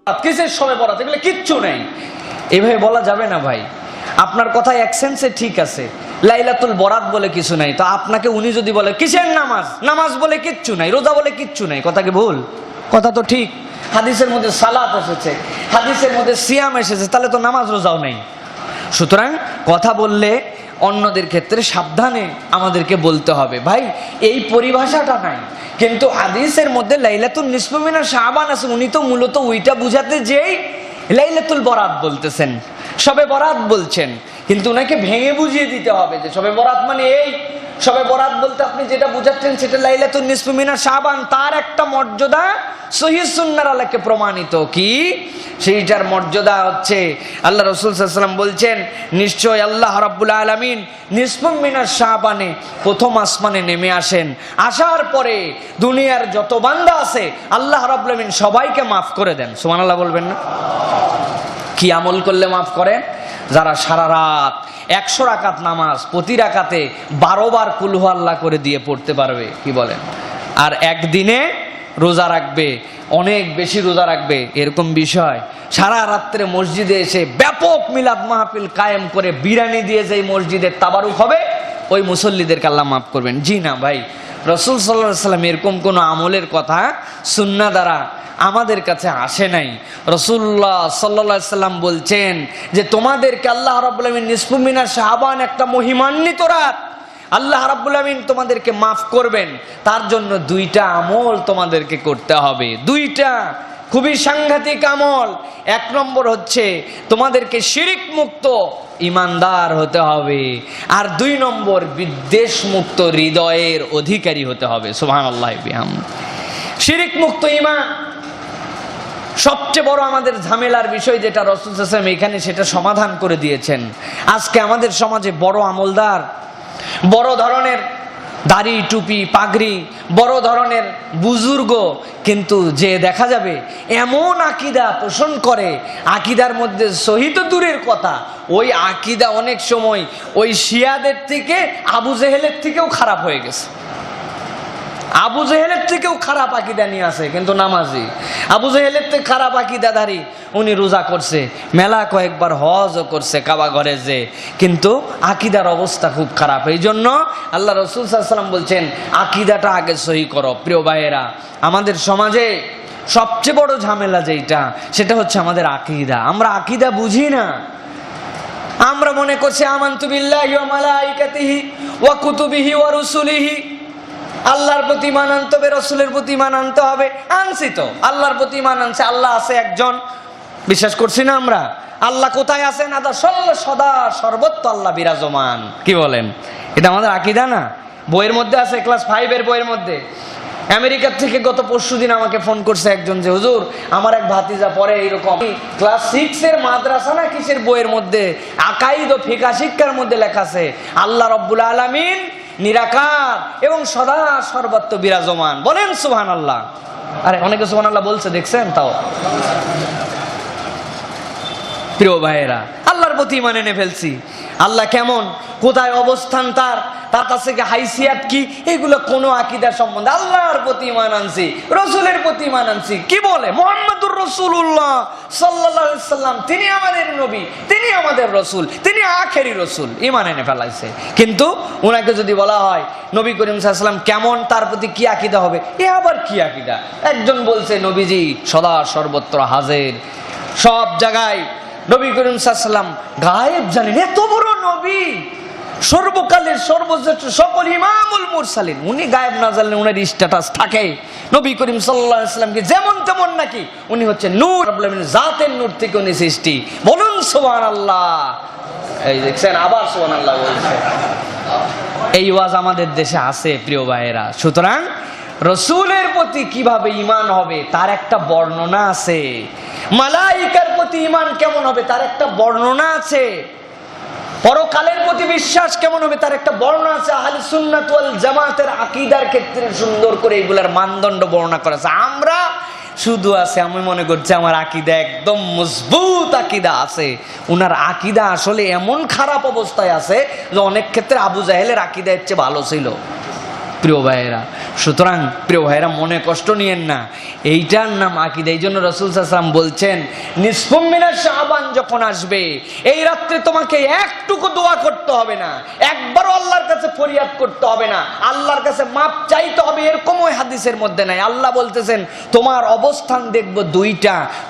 কিসের শবে বরাত, এগুলো কিচ্ছু নেই। এভাবে বলা যাবে না ভাই। আপনার কথা এক সেন্সে ঠিক আছে, লাইলাতুল বরাত বলে কিছু নাই, তো আপনাকে উনি যদি বলে কিসের নামাজ, নামাজ বলে কিচ্ছু নাই, রোজা বলে কিচ্ছু নাই, কথা কি ভুল? কথা তো ঠিক। হাদিসের মধ্যে সালাত এসেছে, হাদিসের মধ্যে সিয়াম এসেছে, তাহলে তো নামাজ রোজাও নেই। সুতরাং কথা বললে অন্যদের ক্ষেত্রে সাবধানে আমাদেরকে বলতে হবে। ভাই এই পরিভাষাটা নাই, কিন্তু হাদিসের মধ্যে লাইলাতুল নিসফু মিনা শাবান আছে, উনি তো মূলত ওইটা বুঝাতে যেই লাইলাতুল বরাত বলতেছেন, শবে বরাত বলছেন, কিন্তু ওনাকে ভেঙে বুঝিয়ে দিতে হবে যে শবে বরাত মানে এই। শবে বরাত বলতে আপনি যেটা বুঝাচ্ছেন সেটা লাইলাতুল নিসফু মিনা শাবান, তার একটা মর্যাদা সহিহ সুন্নাহর আলোকে প্রমাণিত। কি সেইটার মর্যাদা হচ্ছে, আল্লাহ রাসূল সাল্লাল্লাহু আলাইহি ওয়াসাল্লাম বলছেন, নিশ্চয় আল্লাহ রাব্বুল আলামিন নিসফু মিনা শাবানে প্রথম আসমানে নেমে আসেন, আসার পরে দুনিয়ার যত বান্দা আছে আল্লাহ রাব্বুল আলামিন সবাইকে মাফ করে দেন। সুবহানাল্লাহ বলবেন না? কি আমল করলে মাফ করেন? যারা সারা রাত 100 রাকাত নামাজ প্রতি রাকাতে 12 বার কুল হু আল্লাহ করে দিয়ে পড়তে পারবে, কি বলেন? আর একদিনে রোজা রাখবে, অনেক বেশি রোজা রাখবে, এরকম বিষয়। সারা রাত্রে মসজিদে এসে ব্যাপক মিলাদ মাহফিল কায়েম করে বিরিয়ানি দিয়ে যেই মসজিদের তাবারুক হবে, ওই মুসল্লিদেরকে আল্লাহ মাফ করবেন। জি না ভাই, রাসূল সাল্লাল্লাহু আলাইহি ওয়াসাল্লাম এরকম কোনো আমলের কথা সুন্নাহ দ্বারা আমাদের কাছে আসে নাই। রাসূলুল্লাহ সাল্লাল্লাহু আলাইহি ওয়াসাল্লাম বলছেন যে তোমাদেরকে আল্লাহ রাব্বুল আলামিন নিসফু মিনা শাবান একটা মহিমান্বিত রাত, আল্লাহ রাব্বুল আলামিন তোমাদেরকে মাফ করবেন, তার জন্য 2টা আমল তোমাদেরকে করতে হবে। 2টা খুবই সাংঘাতিক আমল। 1 নম্বর হচ্ছে তোমাদেরকে শিরিক মুক্ত ইমানদার হতে হবে, আর 2 নম্বর বিদ্বেষ মুক্ত হৃদয়ের অধিকারী হতে হবে। সুবহানাল্লাহ বিহামদিহি। শিরিক মুক্ত ঈমান সবচেয়ে বড় আমাদের ঝামেলার বিষয়, যেটা রাসূল সাল্লাল্লাহু আলাইহি ওয়াসাল্লাম এখানে সেটা সমাধান করে দিয়েছেন। আজকে আমাদের সমাজে বড় আমলদার, বড় ধরনের দাড়ি টুপি পাগড়ি, বড় ধরনের বুজুর্গ, কিন্তু যে দেখা যাবে এমন আকীদা পোষণ করে, আকীদার মধ্যে সহি তো দূরের কথা, ওই আকীদা অনেক সময় ওই শিয়াদের থেকে আবু জেহেলের থেকেও খারাপ হয়ে গেছে। আবু জেহেলের থেকেও খারাপ আকীদা নিয়ে আসে, কিন্তু নামাজি। আবু জেহেলের থেকে খারাপ আকীদাধারী, উনি রোজা করছে, মেলা কয়েকবার হজও করছে কাবা ঘরে যে, কিন্তু আকীদার অবস্থা খুব খারাপ। এই জন্য আল্লাহ রাসূল সাল্লাল্লাহু আলাইহি ওয়াসাল্লাম বলছেন আকীদাটা আগে সহি করো। প্রিয় ভাইয়েরা, আমাদের সমাজে সবচেয়ে বড় ঝামেলা যেটা, সেটা হচ্ছে আমাদের আকীদা। আমরা আকীদা বুঝি না। আমরা মনে করছি আমানতু বিল্লাহি ওয়া মালাইকাতিহি ওয়া কুতুবিহি ওয়া রুসুলিহি, আল্লাহর প্রতি ঈমান আনতে হবে, রাসূলের প্রতি ঈমান আনতে হবে। আনছি তো, আল্লাহর প্রতি ঈমান আনছে, আল্লাহ আছে একজন, বিশ্বাস করছি না আমরা? আল্লাহ কোথায় আছেন? সদা সর্বত্র আল্লাহ বিরাজমান। কি বলেন? এটা আমাদের আকীদা না? বইয়ের মধ্যে আছে, ক্লাস 5 এর বইয়ের মধ্যে। আমেরিকা থেকে গত পরশুদিন আমাকে ফোন করছে একজন, যে হুজুর আমার এক ভাতিজা পড়ে এইরকম ক্লাস 6 এর মাদ্রাসা না কিসের বইয়ের মধ্যে আকাইদ ও ফিকহ শিক্ষার মধ্যে লেখা আছে আল্লাহ রাব্বুল আলামিন নিরাকার এবং সদা সর্বত্র বিরাজমান। বলেন সুবহানাল্লাহ। আরে অনেকে সুবহানাল্লাহ বলছে, দেখছেন? তাও প্রিয় ভাইয়েরা, আল্লাহর প্রতি ঈমান এনে ফেলছি। আল্লাহ কেমন, কোথায় অবস্থান তার, তার কাছে হাইসিয়াত কি, এগুলো কোনো আকীদার সম্বন্ধে। আল্লাহর প্রতি ঈমান আনছি, রাসূলের প্রতি ঈমান আনছি। কি বলে? মুহাম্মাদুর রাসূলুল্লাহ সাল্লাল্লাহু আলাইহি ওয়াসাল্লাম, তিনি আমাদের নবী, তিনি আমাদের রাসূল, তিনি আখেরি রাসূল, ঈমান এনে ফেলাইছে। কিন্তু ওনাকে যদি বলা হয় নবী করিম সাল্লাল্লাহু আলাইহি ওয়াসাল্লাম কেমন, তার প্রতি কি আকীদা হবে, এ আবার কি আকীদা? একজন বলছে নবীজি সদা সর্বত্র হাজির, সব জায়গায়। নবী করিম সাল্লাল্লাহু আলাইহি ওয়াসাল্লাম গায়েব জানেন, এত বড় নবী, সর্বকালের সর্বশ্রেষ্ঠ সকল ইমামুল মুরসালিন, উনি গায়েব না জানলে উনার স্ট্যাটাস থাকে? নবী করিম সাল্লাল্লাহু আলাইহি ওয়াসাল্লামকে যেমন তেমন নাকি? উনি হচ্ছে নূর, রব্বুল আলামিন জাতের নূর থেকে উনি সৃষ্টি। বলুন সুবহানাল্লাহ। এই দেখছেন, আবার সুবহানাল্লাহ বলছে। এই ওয়াজ আমাদের দেশে আছে প্রিয় ভাইয়েরা। সুতরাং রাসূলের প্রতি কিভাবে ঈমান হবে তার একটা বর্ণনা আছে, মালাইকার প্রতি ঈমান কেমন হবে তার একটা বর্ণনা আছে, পরকালের প্রতি বিশ্বাস কেমন হবে তার একটা বর্ণনা আছে। আহলে সুন্নাত ওয়াল জামাতের আকীদার ক্ষেত্রে সুন্দর করে এগুলার মানদণ্ড বর্ণনা করা আছে। আমরা শুধু আছে, আমি মনে করছি আমার আকীদা একদম মজবুত আকীদা আছে, উনার আকীদা আসলে এমন খারাপ অবস্থায় আছে যে অনেক ক্ষেত্রে আবু জাহেলের আকীদা এর চেয়ে ভালো ছিল। প্রিয় ভাইয়েরা। সুতরাং প্রিয় ভাইয়েরা, মনে কষ্ট নিয়েন না, এইটার নাম আকীদা। এই জন্য রাসূল সাল্লাল্লাহু আলাইহি ওয়াসাল্লাম বলছেন, নিসফু মিনাশ শাবান যখন আসবে, এই রাত্রে তোমাকে একটুকু দোয়া করতে হবে না, একবারও আল্লাহর কাছে ফরিয়াদ করতে হবে না, আল্লাহর কাছে মাপ চাইতে হবে, এরকম ওই হাদিসের মধ্যে নাই। আল্লাহ বলতেছেন তোমার অবস্থান দেখবো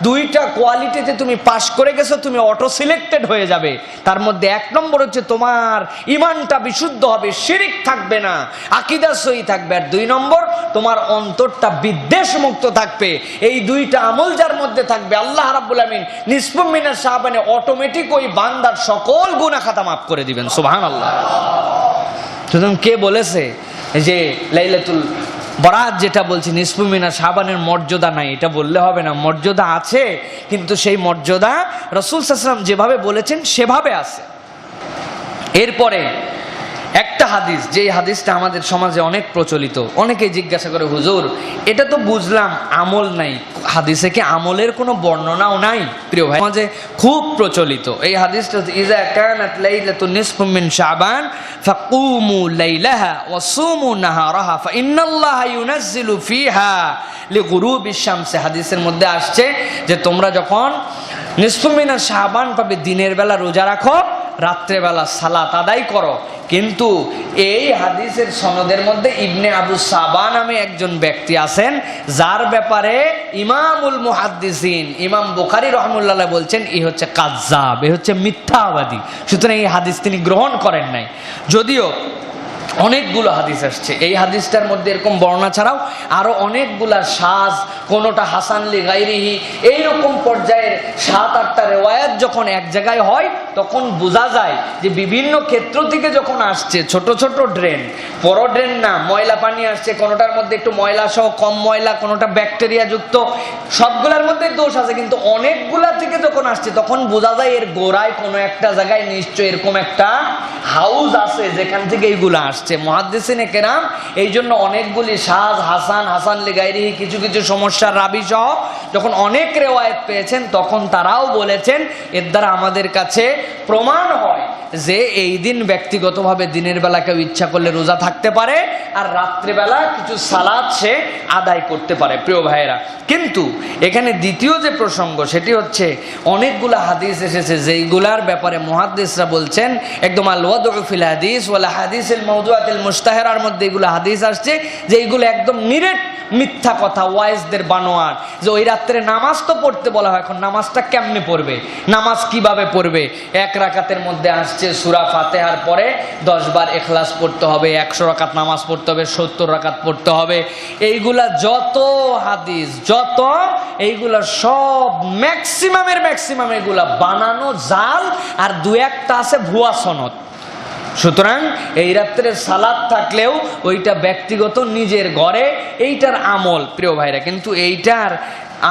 দুইটা কোয়ালিটিতে তুমি পাশ করে গেছো, তুমি অটো সিলেক্টেড হয়ে যাবে। তার মধ্যে 1 নম্বর হচ্ছে তোমার ঈমানটা বিশুদ্ধ হবে, শিরক থাকবে না, আকীদা সহি থাকবে। আর 2 নম্বর, তোমার অন্তরটা বিদ্বেষ মুক্ত থাকবে। এই 2টা আমল যার মধ্যে থাকবে, আল্লাহ রাব্বুল আমিন নিসফু মিনাশ শাবানে অটোমেটিক ওই বান্দার সকল গুনাহ খাতা মাফ করে দিবেন। সুবহানাল্লাহ। সুতরাং কে বলেছে যে লাইলাতুল বরাত যেটা বলছি নিসফু মিনাশ শাবানের মর্যাদা নাই, এটা বললে হবে না। মর্যাদা আছে, কিন্তু সেই মর্যাদা রাসূল সাল্লাল্লাহু আলাইহি ওয়াসাল্লাম যেভাবে বলেছেন সেভাবে আছে। এরপরে একটা হাদিস, যে হাদিসটা আমাদের সমাজে অনেক প্রচলিত, অনেকেই জিজ্ঞাসা করে হুজুর এটা তো বুঝলাম আমল নাই, হাদিসে কি আমলের কোনো বর্ণনাও নাই? প্রিয় ভাই, সমাজে খুব প্রচলিত এই হাদিসটা, ইজা কানাত লাইলাতুন নিসফু মিন শাবান ফাকুমু লাইলাহা ওয়া সুমু নাহারাহা ফাইন্নাল্লাহা ইউনাজ্জিলু ফিহা লিগুরুবিশ শামস। হাদিসের মধ্যে আসছে যে তোমরা যখন নিসফু মিনাশ শাবান পাবে, দিনের বেলা রোজা রাখো, রাত্রেবেলা সালাত আদায় করো। কিন্তু এই হাদিসের সনদের মধ্যে ইবনে আবু সাবা নামে একজন ব্যক্তি আছেন, যার ব্যাপারে ইমামুল মুহাদ্দিসিন ইমাম বুখারী রাহমাতুল্লাহ বলছেন এই হচ্ছে কাজ্জাব, এই হচ্ছে মিথ্যাবাদী। সুতরাং এই হাদিস তিনি গ্রহণ করেন নাই। যদিও অনেকগুলো হাদিস আসছে, এই হাদিসটার মধ্যে এরকম বর্ণনা ছাড়াও আরো অনেকগুলা সাজ, কোনোটা হাসান লি গায়রিহি, এইরকম পর্যায়ের 7-8টা রিওয়ায়াত যখন এক জায়গায় হয়, তখন বোঝা যায় যে বিভিন্ন ক্ষেত্র থেকে যখন আসছে। ছোট ছোট ড্রেন, বড় ড্রেন না, ময়লা পানি আসছে, কোনোটার মধ্যে একটু ময়লা সহ কম ময়লা, কোনোটা ব্যাকটেরিয়া যুক্ত, সবগুলোর মধ্যে দোষ আছে, কিন্তু অনেকগুলা থেকে যখন আসছে তখন বোঝা যায় এর গোড়ায় কোনো একটা জায়গায় নিশ্চয় এরকম একটা হাউস আছে যেখান থেকে এইগুলো আসছে। মুহাদ্দিসিনে কেরাম এই জন্য অনেকগুলি সাজ, হাসান লি গায়রিহি, কিছু কিছু সমস্যার রাবি সহ যখন অনেক রিওয়ায়াত পেয়েছেন, তখন তারাও বলেছেন এর দ্বারা আমাদের কাছে প্রমাণ হয় যে এই দিন ব্যক্তিগতভাবে দিনের বেলা কেউ ইচ্ছা করলে রোজা থাকতে পারে, আর রাত্রিবেলা কিছু সালাত সে আদায় করতে পারে। প্রিয় ভাইয়েরা, কিন্তু এখানে দ্বিতীয় যে প্রসঙ্গ সেটি হচ্ছে অনেকগুলা হাদিস এসেছে যেইগুলার ব্যাপারে মুহাদ্দিসরা বলছেন একদম আল ওয়াদউ ফিল হাদিস ওয়াল হাদিসিল মাওদুআতিল মুশতাহিরার মধ্যে এগুলো হাদিস আসছে যে এইগুলো একদম নিরেট মিথ্যা কথা, ওয়াইজদের বানোয়ার। যে ওই রাত্রে নামাজ তো পড়তে বলা হয়, এখন নামাজটা কেমনে পড়বে, নামাজ কিভাবে পড়বে? 1 রাকাতের মধ্যে আসছে সূরা ফাতিহার পরে 10 বার ইখলাস পড়তে হবে, 100 রাকাত নামাজ পড়তে হবে, 70 রাকাত পড়তে হবে। এইগুলা যত হাদিস, যত এইগুলা সব ম্যাক্সিমাম এগুলা বানানো জাল, আর 2-1টা আছে ভুয়া সনদ। সুতরাং এই রাত্রে সালাত থাকলেও ওইটা ব্যক্তিগত নিজের ঘরে, এইটার আমল প্রিয় ভাইরা। কিন্তু এইটার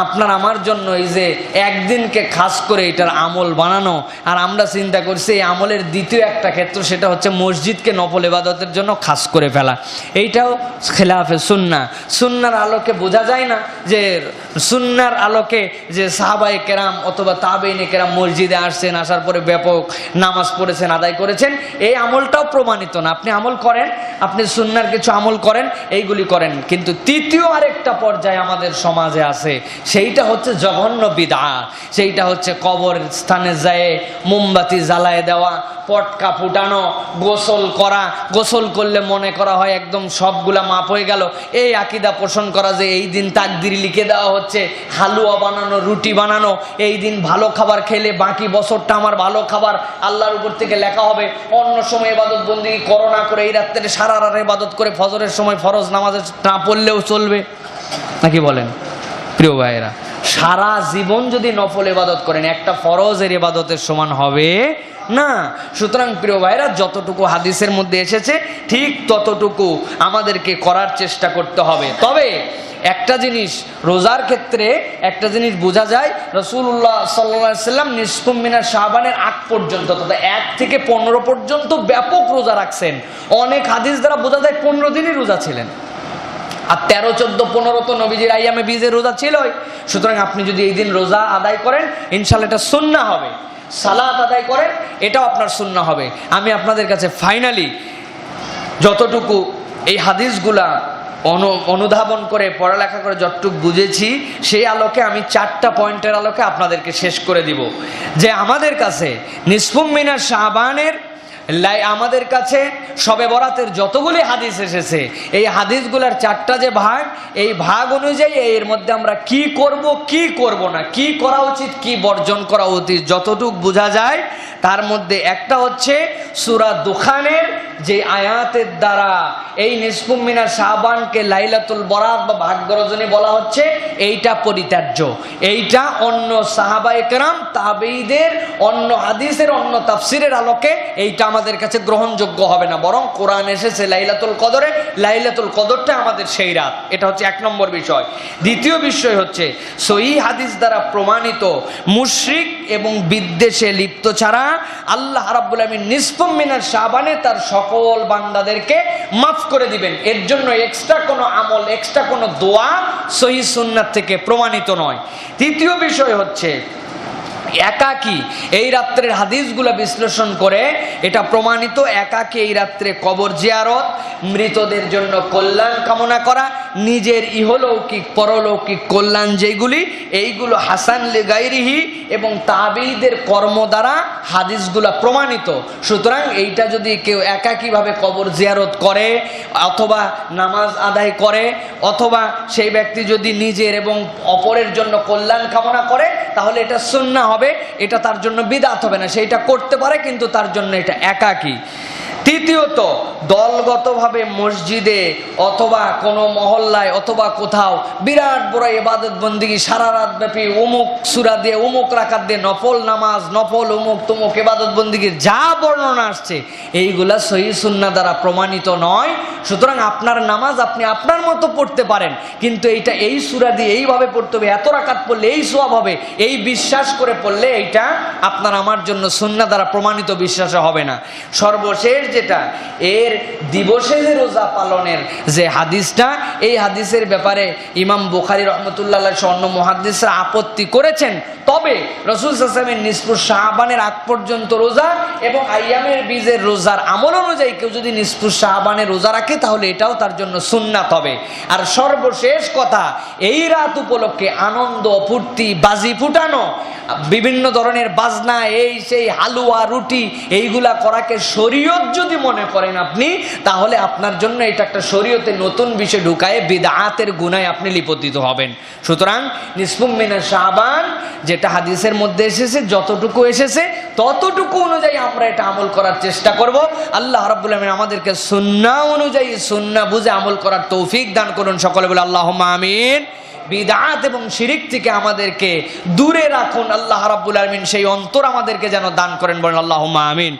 আপনার আমার জন্য এই যে একদিনকে খাস করে এটার আমল বানানো, আর আমরা চিন্তা করছি এই আমলের দ্বিতীয় একটা ক্ষেত্র, সেটা হচ্ছে মসজিদকে নফল ইবাদতের জন্য খাস করে ফেলা। এইটাও খেলাফে সুন্নার আলোকে বোঝা যায় না যে সুন্নার আলোকে যে সাহাবায়ে কেরাম অথবা তাবেঈনে কেরাম মসজিদে আসছেন, আসার পরে ব্যাপক নামাজ পড়েছেন, আদায় করেছেন, এই আমলটাও প্রমাণিত না। আপনি আমল করেন, আপনি সুন্নার কিছু আমল করেন, এইগুলি করেন, কিন্তু তৃতীয় আরেকটা পর্যায়ে আমাদের সমাজে আছে, সেইটা হচ্ছে জঘন্য বিদআত। সেইটা হচ্ছে কবর স্থানে যায় মোমবাতি জ্বালায় দেওয়া, পটকা ফুটানো, গোসল করা, গোসল করলে মনে করা হয় একদম সবগুলা মাপ হয়ে গেল, এই আকীদা পোষণ করা যে এই দিন তাকদির লিখে দেওয়া হচ্ছে, হালুয়া বানানো, রুটি বানানো, এই দিন ভালো খাবার খেলে বাকি বছরটা আমার ভালো খাবার আল্লাহর উপর থেকে লেখা হবে, অন্য সময় ইবাদত বন্দেগী করো না করে এই রাত্রে সারা রাত ইবাদত করে ফজরের সময় ফরজ নামাজে না পড়লেও চলবে, নাকি বলেন? প্রিয় ভাইয়েরা, সারা জীবন যদি নফল ইবাদত করেন একটা ফরজের ইবাদতের সমান হবে না। সুতরাং প্রিয় ভাইয়েরা, যতটুকু হাদিসের মধ্যে এসেছে ঠিক ততটুকু আমাদেরকে করার চেষ্টা করতে হবে। তবে একটা জিনিস, রোজার ক্ষেত্রে একটা জিনিস বোঝা যায়, রাসূলুল্লাহ সাল্লাল্লাহু আলাইহি ওয়াসাল্লাম নিসফু মিনাশ শাবানের আগ পর্যন্ত, তথা 1 থেকে 15 পর্যন্ত ব্যাপক রোজা রাখছেন। অনেক হাদিস দ্বারা বোঝা যায় 15 দিনই রোজা ছিলেন, আর 13, 14, 15 তো নবীজির আইয়ামে বীজের রোজা ছিলই। সুতরাং আপনি যদি এই দিন রোজা আদায় করেন, ইনশাআল্লাহ এটা সুন্নাহ হবে। সালাত আদায় করেন, এটাও আপনার সুন্নাহ হবে। আমি আপনাদের কাছে ফাইনালি যতটুকু এই হাদিসগুলা অনুধাবন করে পড়ালেখা করে যতটুকু বুঝেছি সেই আলোকে আমি 4টা পয়েন্টের আলোকে আপনাদেরকে শেষ করে দিব। যে আমাদের কাছে নিসফুম মিনাশ শাবানের আমাদের কাছে শবে বরাতের যতগুলি হাদিস এসেছে এই হাদিসগুলার 4টা যে ভাগ, এই ভাগ অনুযায়ী এর মধ্যে আমরা কি করব কি করব না, কি করা উচিত কি বর্জন করা উচিত যতটুকু বোঝা যায় তার মধ্যে একটা হচ্ছে সূরা দুখানের যে আয়াতের দ্বারা এই নিসফুম মিনাশ শাবানকে লাইলাতুল বরাত বা ভাগ্য রজনী বলা হচ্ছে, এইটা পরিত্যাজ্য। এইটা অন্য সাহাবায়ে কেরাম তাবেঈদের অন্য হাদিসের অন্য তাফসিরের আলোকে এইটা আমাদের কাছে গ্রহণযোগ্য হবে না। বরং কোরআন এসেছে লাইলাতুল কদরে, লাইলাতুল কদরটা আমাদের সেই রাত। এটা হচ্ছে 1 নম্বর বিষয়। দ্বিতীয় বিষয় হচ্ছে সহিহ হাদিস দ্বারা প্রমাণিত মুশরিক এবং বিদ্বেষে লিপ্ত ছাড়া আল্লাহ রাব্বুল আলামিন নিসফুম মিনাশ শাবানে তার সকল বান্দাদেরকে মাফ করে দিবেন। এর জন্য এক্সট্রা কোনো আমল, এক্সট্রা কোনো দোয়া সহিহ সুন্নাত থেকে প্রমাণিত নয়। তৃতীয় বিষয় হচ্ছে একাকী এই রাত্রের হাদিসগুলো বিশ্লেষণ করে এটা প্রমাণিত, একাকী এই রাত্রে কবর জিয়ারত, মৃতদের জন্য কল্যাণ কামনা করা, নিজের ইহলৌকিক পরলৌকিক কল্যাণ যেগুলি এইগুলো হাসান লিগাইরিহি এবং তাবেঈদের কর্ম দ্বারা হাদিসগুলো প্রমাণিত। সুতরাং এইটা যদি কেউ একাকীভাবে কবর জিয়ারত করে অথবা নামাজ আদায় করে অথবা সেই ব্যক্তি যদি নিজের এবং অপরের জন্য কল্যাণ কামনা করে তাহলে এটা সুন্নাহ হবে, এটা তার জন্য বিদআত হবে না। সেইটা করতে পারে কিন্তু তার জন্য এটা একাকী। তৃতীয়ত দলগতভাবে মসজিদে অথবা কোনো মহল্লায় অথবা কোথাও বিরাট বড় ইবাদত বন্দিগি সারা রাত ব্যাপী অমুক সূরা দিয়ে অমুক রাকাত দিয়ে নফল নামাজ নফল অমুক তমুক ইবাদত বন্দিগির যা বর্ণনা আসছে এইগুলা সহিহ সুন্নাহ দ্বারা প্রমাণিত নয়। সুতরাং আপনার নামাজ আপনি আপনার মতো পড়তে পারেন, কিন্তু এইটা এই সূরা দিয়ে এইভাবে পড়তে হবে, এত রাকাত পড়লে এই সওয়াব হবে, এই বিশ্বাস করে পড়লে এইটা আপনার আমার জন্য সুন্নাহ দ্বারা প্রমাণিত বিশ্বাসে হবে না। সর্বশেষ যেটা এর দিবসে যে রোজা পালনের যে হাদিসটা, এই হাদিসের ব্যাপারে ইমাম বুখারী রহমতুল্লাহ আলাইহি অন্য মুহাদ্দিসরা আপত্তি করেছেন। তবে রাসূল সাল্লাল্লাহু আলাইহি ওয়াসাল্লাম নিসফুশ শাবানের আগ পর্যন্ত রোজা এবং আইয়ামের বীজের রোজার আমল অনুযায়ী কেউ যদি নিসফুশ শাবানের রোজা রাখে তাহলে এটাও তার জন্য সুন্নাত হবে। আর সর্বশেষ কথা, এই রাত উপলক্ষে আনন্দ ফুর্তি বাজি ফুটানো, বিভিন্ন ধরনের বাজনা এই সেই হালুয়া রুটি এইগুলা করাকে শরীয়ত যদি মনে করেন আপনি, তাহলে আপনার জন্য এটা একটা শরীয়তে নতুন বিষয় ঢুকায়ে বিদআতের গুনাহে আপনি লিপ্ত হবেন। সুতরাং নিসফুম মিনাশ শাবান যেটা হাদিসের মধ্যে এসেছে যতটুকু এসেছে ততটুকু অনুযায়ী আমরা এটা আমল করার চেষ্টা করব। আল্লাহ রাব্বুল আলামিন আমাদেরকে সুন্নাহ অনুযায়ী সুন্নাহ বুঝে আমল করার তৌফিক দান করুন। সকলে বলে আল্লাহুম্মা আমিন। বিদআত এবং শিরিক থেকে আমাদেরকে দূরে রাখুন আল্লাহ রাব্বুল আলামিন, সেই অন্তর আমাদেরকে যেন দান করেন, বলেন আল্লাহুম্মা আমিন।